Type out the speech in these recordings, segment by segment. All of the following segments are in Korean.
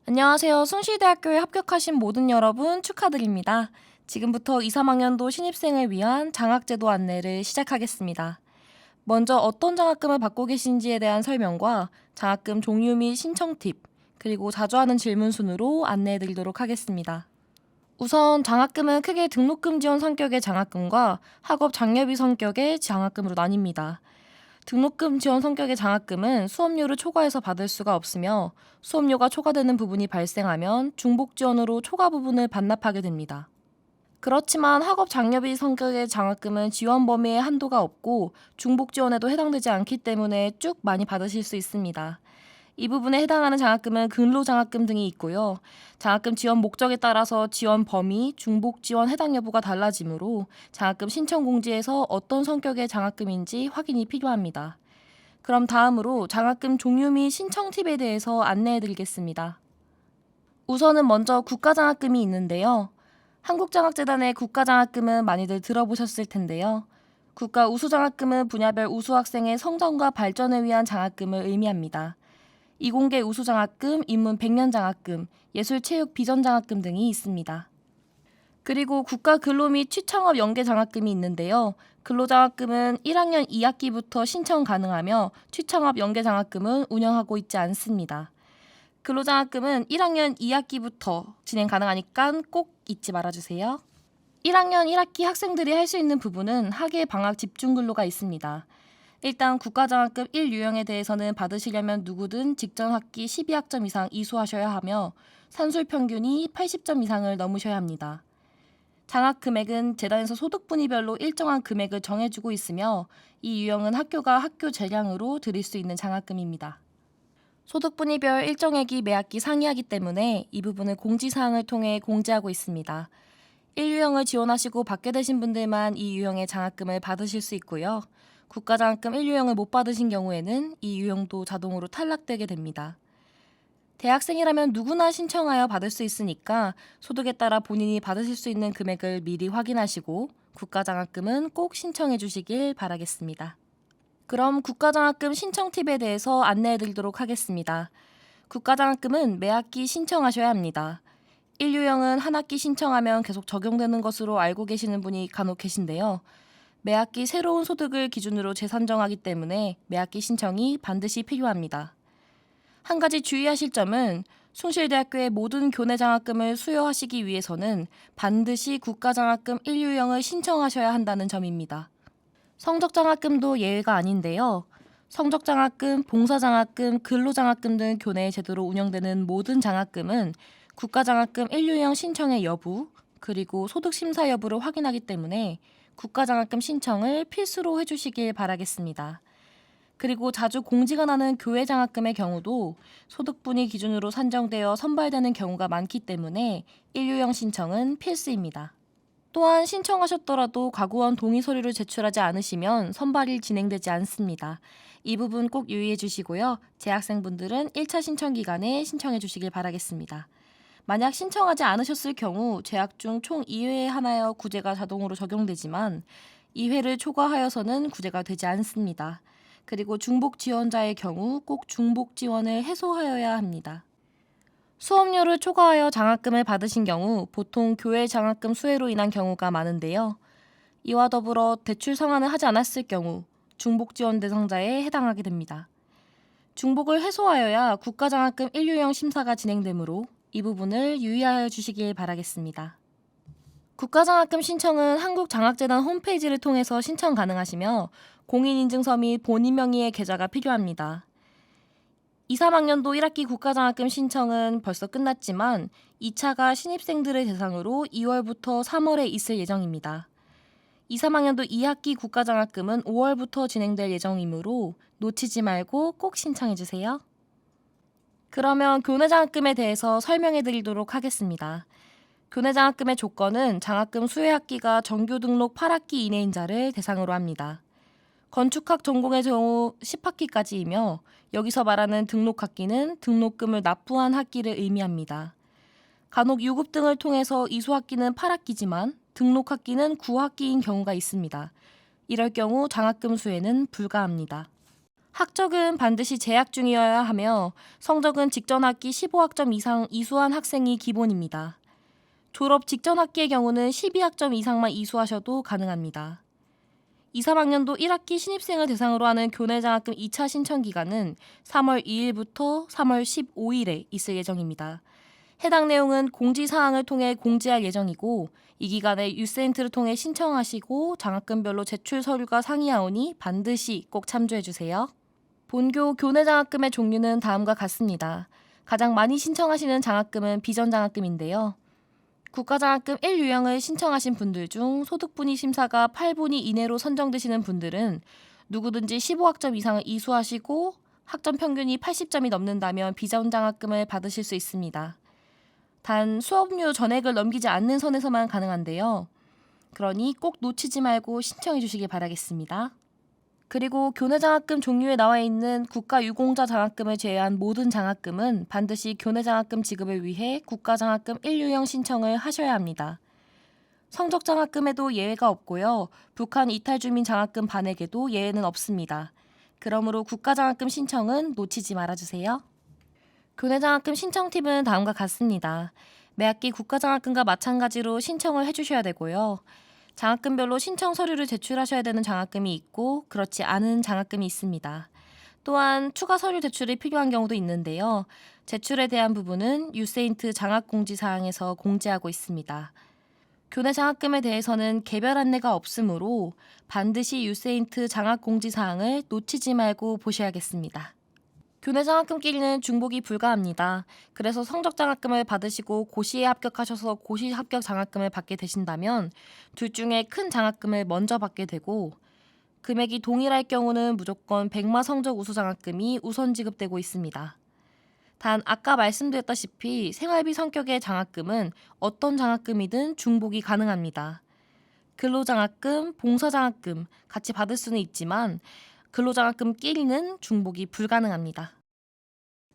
안녕하세요. 숭실대학교에 합격하신 모든 여러분 축하드립니다. 지금부터 2, 3학년도 신입생을 위한 장학제도 안내를 시작하겠습니다. 먼저 어떤 장학금을 받고 계신지에 대한 설명과 장학금 종류 및 신청 팁, 그리고 자주 하는 질문 순으로 안내해 드리도록 하겠습니다. 우선 장학금은 크게 등록금 지원 성격의 장학금과 학업 장려비 성격의 장학금으로 나뉩니다. 등록금 지원 성격의 장학금은 수업료를 초과해서 받을 수가 없으며 수업료가 초과되는 부분이 발생하면 중복 지원으로 초과 부분을 반납하게 됩니다. 그렇지만 학업 장려비 성격의 장학금은 지원 범위에 한도가 없고 중복 지원에도 해당되지 않기 때문에 쭉 많이 받으실 수 있습니다. 이 부분에 해당하는 장학금은 근로장학금 등이 있고요. 장학금 지원 목적에 따라서 지원 범위, 중복 지원 해당 여부가 달라지므로 장학금 신청 공지에서 어떤 성격의 장학금인지 확인이 필요합니다. 그럼 다음으로 장학금 종류 및 신청 팁에 대해서 안내해 드리겠습니다. 우선은 먼저 국가장학금이 있는데요. 한국장학재단의 국가장학금은 많이들 들어보셨을 텐데요. 국가 우수장학금은 분야별 우수학생의 성장과 발전을 위한 장학금을 의미합니다. 이공계 우수장학금, 인문 100년 장학금, 예술체육 비전 장학금 등이 있습니다. 그리고 국가 근로 및 취창업 연계 장학금이 있는데요. 근로장학금은 1학년 2학기부터 신청 가능하며 취창업 연계 장학금은 운영하고 있지 않습니다. 근로장학금은 1학년 2학기부터 진행 가능하니까 꼭 잊지 말아주세요. 1학년 1학기 학생들이 할 수 있는 부분은 학예 방학 집중 근로가 있습니다. 일단 국가장학금 1유형에 대해서는 받으시려면 누구든 직전 학기 12학점 이상 이수하셔야 하며 산술 평균이 80점 이상을 넘으셔야 합니다. 장학 금액은 재단에서 소득 분위별로 일정한 금액을 정해주고 있으며 이 유형은 학교가 학교 재량으로 드릴 수 있는 장학금입니다. 소득 분위별 일정액이 매 학기 상이하기 때문에 이 부분을 공지사항을 통해 공지하고 있습니다. 1유형을 지원하시고 받게 되신 분들만 이 유형의 장학금을 받으실 수 있고요. 국가장학금 1유형을 못 받으신 경우에는 이 유형도 자동으로 탈락되게 됩니다. 대학생이라면 누구나 신청하여 받을 수 있으니까 소득에 따라 본인이 받으실 수 있는 금액을 미리 확인하시고 국가장학금은 꼭 신청해 주시길 바라겠습니다. 그럼 국가장학금 신청 팁에 대해서 안내해 드리도록 하겠습니다. 국가장학금은 매 학기 신청하셔야 합니다. 1유형은 한 학기 신청하면 계속 적용되는 것으로 알고 계시는 분이 간혹 계신데요. 매 학기 새로운 소득을 기준으로 재산정하기 때문에 매 학기 신청이 반드시 필요합니다. 한 가지 주의하실 점은 숭실대학교의 모든 교내 장학금을 수여하시기 위해서는 반드시 국가장학금 1유형을 신청하셔야 한다는 점입니다. 성적장학금도 예외가 아닌데요. 성적장학금, 봉사장학금, 근로장학금 등 교내에 제도로 운영되는 모든 장학금은 국가장학금 1유형 신청의 여부, 그리고 소득심사 여부를 확인하기 때문에 국가장학금 신청을 필수로 해주시길 바라겠습니다. 그리고 자주 공지가 나는 교외장학금의 경우도 소득분위 기준으로 산정되어 선발되는 경우가 많기 때문에 1유형 신청은 필수입니다. 또한 신청하셨더라도 과구원 동의 서류를 제출하지 않으시면 선발이 진행되지 않습니다. 이 부분 꼭 유의해 주시고요. 재학생분들은 1차 신청 기간에 신청해 주시길 바라겠습니다. 만약 신청하지 않으셨을 경우 재학 중 총 2회에 하나여 구제가 자동으로 적용되지만 2회를 초과하여서는 구제가 되지 않습니다. 그리고 중복 지원자의 경우 꼭 중복 지원을 해소하여야 합니다. 수업료를 초과하여 장학금을 받으신 경우 보통 교외 장학금 수혜로 인한 경우가 많은데요. 이와 더불어 대출 상환을 하지 않았을 경우 중복 지원 대상자에 해당하게 됩니다. 중복을 해소하여야 국가장학금 1유형 심사가 진행되므로 이 부분을 유의하여 주시길 바라겠습니다. 국가장학금 신청은 한국장학재단 홈페이지를 통해서 신청 가능하시며 공인인증서 및 본인 명의의 계좌가 필요합니다. 2, 3학년도 1학기 국가장학금 신청은 벌써 끝났지만 2차가 신입생들을 대상으로 2월부터 3월에 있을 예정입니다. 2, 3학년도 2학기 국가장학금은 5월부터 진행될 예정이므로 놓치지 말고 꼭 신청해주세요. 그러면 교내장학금에 대해서 설명해 드리도록 하겠습니다. 교내장학금의 조건은 장학금 수혜학기가 정규 등록 8학기 이내인 자를 대상으로 합니다. 건축학 전공의 경우 10학기까지이며 여기서 말하는 등록학기는 등록금을 납부한 학기를 의미합니다. 간혹 유급 등을 통해서 이수학기는 8학기지만 등록학기는 9학기인 경우가 있습니다. 이럴 경우 장학금 수혜는 불가합니다. 학적은 반드시 재학 중이어야 하며 성적은 직전 학기 15학점 이상 이수한 학생이 기본입니다. 졸업 직전 학기의 경우는 12학점 이상만 이수하셔도 가능합니다. 2, 3학년도 1학기 신입생을 대상으로 하는 교내장학금 2차 신청 기간은 3월 2일부터 3월 15일에 있을 예정입니다. 해당 내용은 공지사항을 통해 공지할 예정이고 이 기간에 유센트를 통해 신청하시고 장학금별로 제출 서류가 상이하오니 반드시 꼭 참조해주세요. 본교 교내장학금의 종류는 다음과 같습니다. 가장 많이 신청하시는 장학금은 비전장학금인데요. 국가장학금 1유형을 신청하신 분들 중 소득분위 심사가 8분위 이내로 선정되시는 분들은 누구든지 15학점 이상을 이수하시고 학점 평균이 80점이 넘는다면 비전장학금을 받으실 수 있습니다. 단 수업료 전액을 넘기지 않는 선에서만 가능한데요. 그러니 꼭 놓치지 말고 신청해 주시기 바라겠습니다. 그리고 교내장학금 종류에 나와 있는 국가유공자 장학금을 제외한 모든 장학금은 반드시 교내장학금 지급을 위해 국가장학금 1유형 신청을 하셔야 합니다. 성적장학금에도 예외가 없고요. 북한 이탈주민 장학금 반액에도 예외는 없습니다. 그러므로 국가장학금 신청은 놓치지 말아주세요. 교내장학금 신청 팁은 다음과 같습니다. 매학기 국가장학금과 마찬가지로 신청을 해주셔야 되고요. 장학금별로 신청 서류를 제출하셔야 되는 장학금이 있고 그렇지 않은 장학금이 있습니다. 또한 추가 서류 제출이 필요한 경우도 있는데요. 제출에 대한 부분은 유세인트 장학공지사항에서 공지하고 있습니다. 교내 장학금에 대해서는 개별 안내가 없으므로 반드시 유세인트 장학공지사항을 놓치지 말고 보셔야겠습니다. 교내 장학금끼리는 중복이 불가합니다. 그래서 성적 장학금을 받으시고 고시에 합격하셔서 고시 합격 장학금을 받게 되신다면 둘 중에 큰 장학금을 먼저 받게 되고 금액이 동일할 경우는 무조건 백마 성적 우수 장학금이 우선 지급되고 있습니다. 단 아까 말씀드렸다시피 생활비 성격의 장학금은 어떤 장학금이든 중복이 가능합니다. 근로장학금, 봉사장학금 같이 받을 수는 있지만 근로장학금끼리는 중복이 불가능합니다.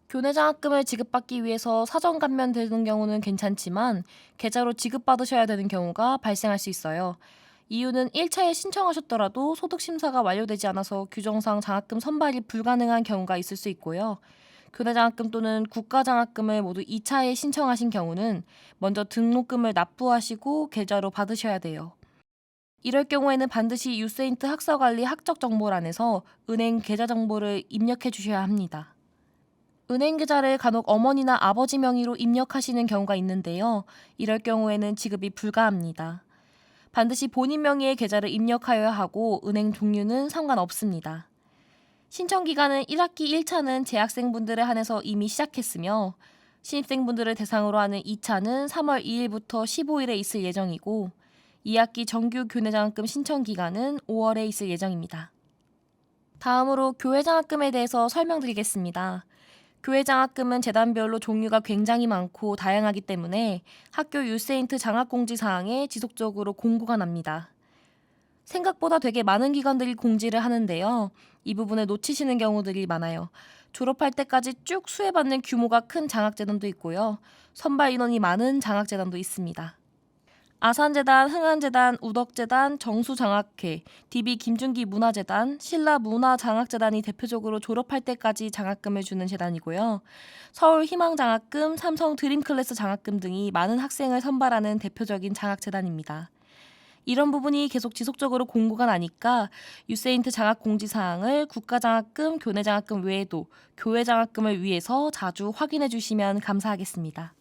교내장학금을 지급받기 위해서 사전 감면되는 경우는 괜찮지만 계좌로 지급받으셔야 되는 경우가 발생할 수 있어요. 이유는 1차에 신청하셨더라도 소득심사가 완료되지 않아서 규정상 장학금 선발이 불가능한 경우가 있을 수 있고요. 교내장학금 또는 국가장학금을 모두 2차에 신청하신 경우는 먼저 등록금을 납부하시고 계좌로 받으셔야 돼요. 이럴 경우에는 반드시 유세인트 학사관리 학적정보란에서 은행 계좌 정보를 입력해 주셔야 합니다. 은행 계좌를 간혹 어머니나 아버지 명의로 입력하시는 경우가 있는데요. 이럴 경우에는 지급이 불가합니다. 반드시 본인 명의의 계좌를 입력하여야 하고 은행 종류는 상관없습니다. 신청 기간은 1학기 1차는 재학생분들에 한해서 이미 시작했으며 신입생분들을 대상으로 하는 2차는 3월 2일부터 15일에 있을 예정이고 2학기 정규 교내장학금 신청 기간은 5월에 있을 예정입니다. 다음으로 교외장학금에 대해서 설명드리겠습니다. 교외장학금은 재단별로 종류가 굉장히 많고 다양하기 때문에 학교 유세인트 장학공지사항에 지속적으로 공고가 납니다. 생각보다 되게 많은 기관들이 공지를 하는데요. 이 부분을 놓치시는 경우들이 많아요. 졸업할 때까지 쭉 수혜받는 규모가 큰 장학재단도 있고요. 선발 인원이 많은 장학재단도 있습니다. 아산재단, 흥한재단, 우덕재단, 정수장학회, DB 김준기 문화재단, 신라문화장학재단이 대표적으로 졸업할 때까지 장학금을 주는 재단이고요. 서울 희망장학금, 삼성 드림클래스 장학금 등이 많은 학생을 선발하는 대표적인 장학재단입니다. 이런 부분이 계속 지속적으로 공고가 나니까 유세인트 장학공지사항을 국가장학금, 교내장학금 외에도 교외장학금을 위해서 자주 확인해 주시면 감사하겠습니다.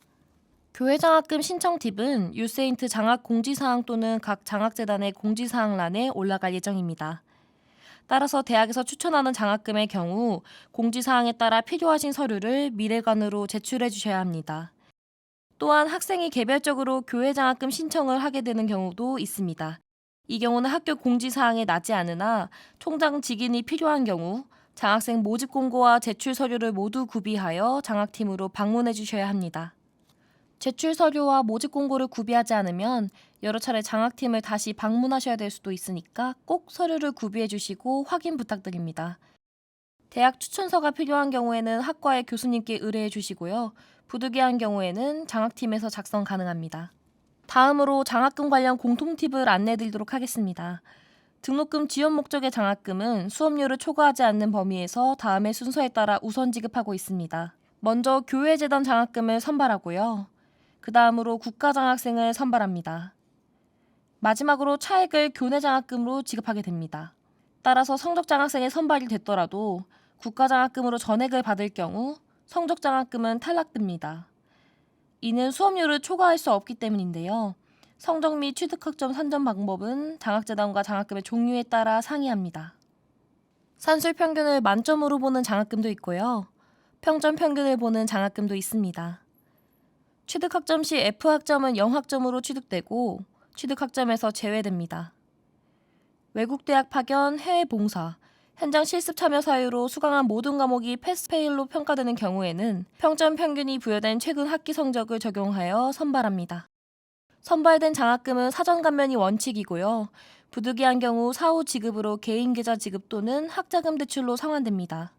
교외장학금 신청 팁은 유세인트 장학공지사항 또는 각 장학재단의 공지사항란에 올라갈 예정입니다. 따라서 대학에서 추천하는 장학금의 경우 공지사항에 따라 필요하신 서류를 미래관으로 제출해 주셔야 합니다. 또한 학생이 개별적으로 교외장학금 신청을 하게 되는 경우도 있습니다. 이 경우는 학교 공지사항에 나지 않으나 총장 직인이 필요한 경우 장학생 모집 공고와 제출 서류를 모두 구비하여 장학팀으로 방문해 주셔야 합니다. 제출 서류와 모집 공고를 구비하지 않으면 여러 차례 장학팀을 다시 방문하셔야 될 수도 있으니까 꼭 서류를 구비해 주시고 확인 부탁드립니다. 대학 추천서가 필요한 경우에는 학과의 교수님께 의뢰해 주시고요. 부득이한 경우에는 장학팀에서 작성 가능합니다. 다음으로 장학금 관련 공통 팁을 안내해 드리도록 하겠습니다. 등록금 지원 목적의 장학금은 수업료를 초과하지 않는 범위에서 다음의 순서에 따라 우선 지급하고 있습니다. 먼저 교외재단 장학금을 선발하고요. 그 다음으로 국가장학생을 선발합니다. 마지막으로 차액을 교내장학금으로 지급하게 됩니다. 따라서 성적장학생이 선발이 됐더라도 국가장학금으로 전액을 받을 경우 성적장학금은 탈락됩니다. 이는 수업료를 초과할 수 없기 때문인데요. 성적 및 취득학점 산정 방법은 장학재단과 장학금의 종류에 따라 상이합니다. 산술 평균을 만점으로 보는 장학금도 있고요. 평점 평균을 보는 장학금도 있습니다. 취득학점 시 F학점은 0학점으로 취득되고 취득학점에서 제외됩니다. 외국대학 파견, 해외 봉사, 현장 실습 참여 사유로 수강한 모든 과목이 패스페일로 평가되는 경우에는 평점 평균이 부여된 최근 학기 성적을 적용하여 선발합니다. 선발된 장학금은 사전 감면이 원칙이고요. 부득이한 경우 사후 지급으로 개인 계좌 지급 또는 학자금 대출로 상환됩니다.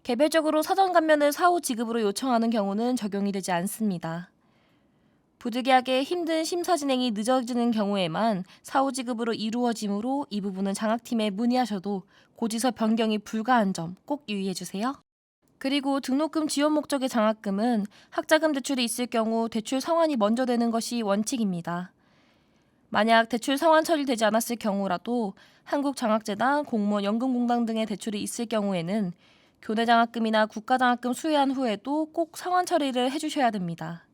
개별적으로 사전 감면을 사후 지급으로 요청하는 경우는 적용이 되지 않습니다. 부득이하게 힘든 심사 진행이 늦어지는 경우에만 사후 지급으로 이루어지므로 이 부분은 장학팀에 문의하셔도 고지서 변경이 불가한 점 꼭 유의해 주세요. 그리고 등록금 지원 목적의 장학금은 학자금 대출이 있을 경우 대출 상환이 먼저 되는 것이 원칙입니다. 만약 대출 상환 처리되지 않았을 경우라도 한국장학재단, 공무원 연금공단 등의 대출이 있을 경우에는 교내장학금이나 국가장학금 수여한 후에도 꼭 상환 처리를 해주셔야 됩니다.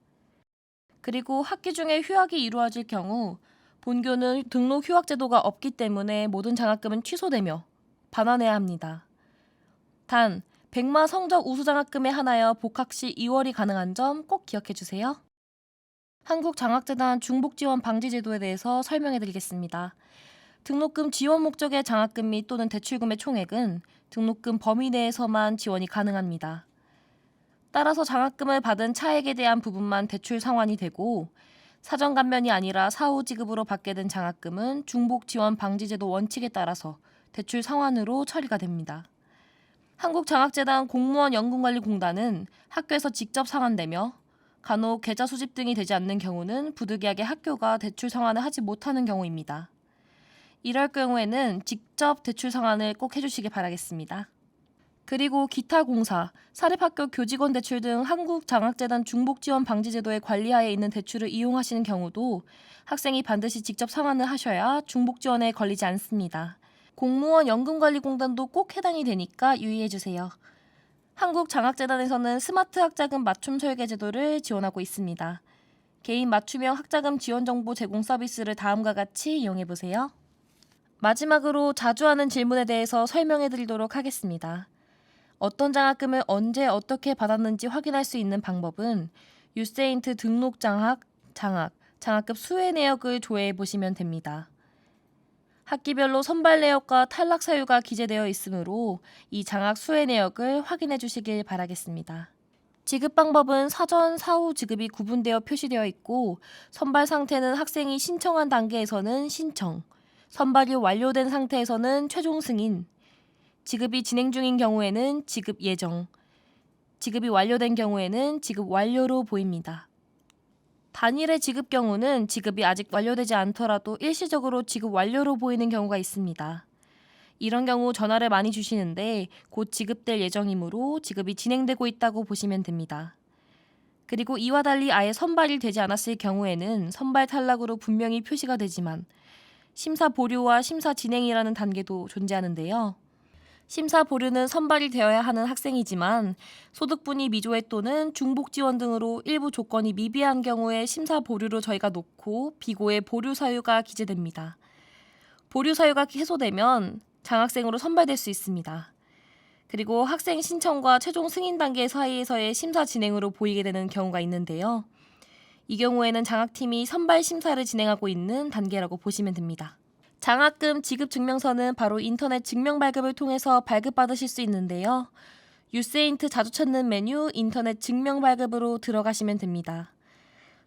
그리고 학기 중에 휴학이 이루어질 경우 본교는 등록 휴학 제도가 없기 때문에 모든 장학금은 취소되며 반환해야 합니다. 단, 백마 성적 우수 장학금에 한하여 복학 시 2월이 가능한 점 꼭 기억해 주세요. 한국장학재단 중복지원 방지제도에 대해서 설명해 드리겠습니다. 등록금 지원 목적의 장학금 및 또는 대출금의 총액은 등록금 범위 내에서만 지원이 가능합니다. 따라서 장학금을 받은 차액에 대한 부분만 대출 상환이 되고 사전 감면이 아니라 사후 지급으로 받게 된 장학금은 중복지원 방지제도 원칙에 따라서 대출 상환으로 처리가 됩니다. 한국장학재단 공무원 연금관리공단은 학교에서 직접 상환되며 간혹 계좌 수집 등이 되지 않는 경우는 부득이하게 학교가 대출 상환을 하지 못하는 경우입니다. 이럴 경우에는 직접 대출 상환을 꼭 해주시기 바라겠습니다. 그리고 기타 공사, 사립학교 교직원 대출 등 한국장학재단 중복지원 방지제도의 관리하에 있는 대출을 이용하시는 경우도 학생이 반드시 직접 상환을 하셔야 중복지원에 걸리지 않습니다. 공무원 연금관리공단도 꼭 해당이 되니까 유의해주세요. 한국장학재단에서는 스마트 학자금 맞춤 설계 제도를 지원하고 있습니다. 개인 맞춤형 학자금 지원 정보 제공 서비스를 다음과 같이 이용해보세요. 마지막으로 자주 하는 질문에 대해서 설명해드리도록 하겠습니다. 어떤 장학금을 언제 어떻게 받았는지 확인할 수 있는 방법은 유세인트 등록 장학금 수혜 내역을 조회해 보시면 됩니다. 학기별로 선발 내역과 탈락 사유가 기재되어 있으므로 이 장학 수혜 내역을 확인해 주시길 바라겠습니다. 지급 방법은 사전, 사후 지급이 구분되어 표시되어 있고 선발 상태는 학생이 신청한 단계에서는 신청, 선발이 완료된 상태에서는 최종 승인, 지급이 진행 중인 경우에는 지급 예정, 지급이 완료된 경우에는 지급 완료로 보입니다. 단일의 지급 경우는 지급이 아직 완료되지 않더라도 일시적으로 지급 완료로 보이는 경우가 있습니다. 이런 경우 전화를 많이 주시는데 곧 지급될 예정이므로 지급이 진행되고 있다고 보시면 됩니다. 그리고 이와 달리 아예 선발이 되지 않았을 경우에는 선발 탈락으로 분명히 표시가 되지만 심사 보류와 심사 진행이라는 단계도 존재하는데요. 심사 보류는 선발이 되어야 하는 학생이지만 소득분이 미조회 또는 중복 지원 등으로 일부 조건이 미비한 경우에 심사 보류로 저희가 놓고 비고의 보류 사유가 기재됩니다. 보류 사유가 해소되면 장학생으로 선발될 수 있습니다. 그리고 학생 신청과 최종 승인 단계 사이에서의 심사 진행으로 보이게 되는 경우가 있는데요. 이 경우에는 장학팀이 선발 심사를 진행하고 있는 단계라고 보시면 됩니다. 장학금 지급 증명서는 바로 인터넷 증명 발급을 통해서 발급받으실 수 있는데요. 유세인트 자주 찾는 메뉴 인터넷 증명 발급으로 들어가시면 됩니다.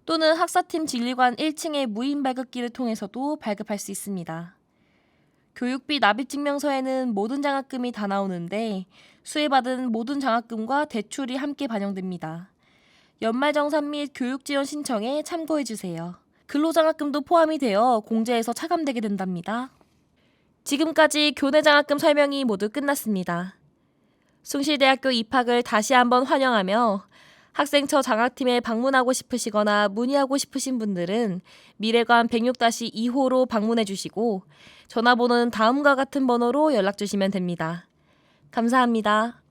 또는 학사팀 진리관 1층의 무인 발급기를 통해서도 발급할 수 있습니다. 교육비 납입 증명서에는 모든 장학금이 다 나오는데 수혜받은 모든 장학금과 대출이 함께 반영됩니다. 연말정산 및 교육지원 신청에 참고해주세요. 근로장학금도 포함이 되어 공제에서 차감되게 된답니다. 지금까지 교내 장학금 설명이 모두 끝났습니다. 숭실대학교 입학을 다시 한번 환영하며 학생처 장학팀에 방문하고 싶으시거나 문의하고 싶으신 분들은 미래관 106-2호로 방문해 주시고 전화번호는 다음과 같은 번호로 연락 주시면 됩니다. 감사합니다.